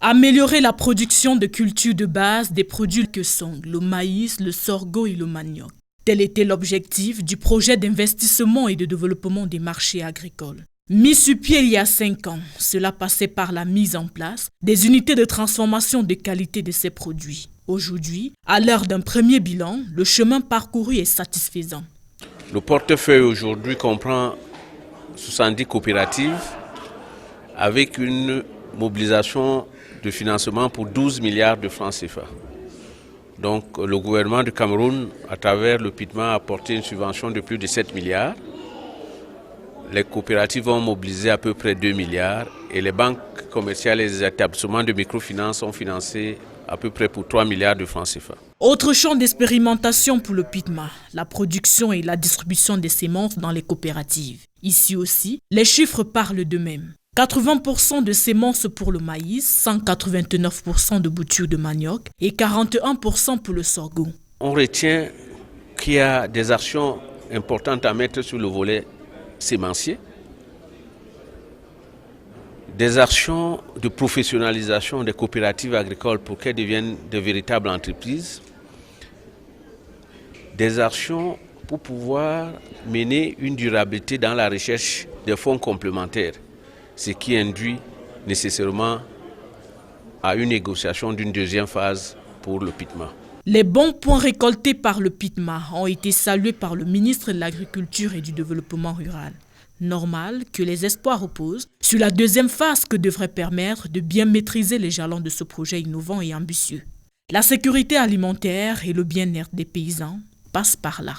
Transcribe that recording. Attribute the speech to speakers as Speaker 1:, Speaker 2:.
Speaker 1: Améliorer la production de cultures de base des produits que sont le maïs, le sorgho et le manioc. Tel était l'objectif du projet d'investissement et de développement des marchés agricoles. Mis sur pied il y a 5 ans, cela passait par la mise en place des unités de transformation de qualité de ces produits. Aujourd'hui, à l'heure d'un premier bilan, le chemin parcouru est satisfaisant.
Speaker 2: Le portefeuille aujourd'hui comprend 70 coopératives avec une mobilisation de financement pour 12 milliards de francs CFA. Donc le gouvernement du Cameroun, à travers le PITMA, a apporté une subvention de plus de 7 milliards. Les coopératives ont mobilisé à peu près 2 milliards et les banques commerciales et les établissements de microfinance ont financé à peu près pour 3 milliards de francs CFA.
Speaker 1: Autre champ d'expérimentation pour le PITMA, la production et la distribution des semences dans les coopératives. Ici aussi, les chiffres parlent d'eux-mêmes. 80% de semences pour le maïs, 189% de boutures de manioc et 41% pour le sorgho.
Speaker 2: On retient qu'il y a des actions importantes à mettre sur le volet sémencier, des actions de professionnalisation des coopératives agricoles pour qu'elles deviennent de véritables entreprises, des actions pour pouvoir mener une durabilité dans la recherche des fonds complémentaires, ce qui induit nécessairement à une négociation d'une deuxième phase pour le PITMA.
Speaker 1: Les bons points récoltés par le PITMA ont été salués par le ministre de l'Agriculture et du Développement rural. Normal que les espoirs reposent sur la deuxième phase que devrait permettre de bien maîtriser les jalons de ce projet innovant et ambitieux. La sécurité alimentaire et le bien-être des paysans passent par là.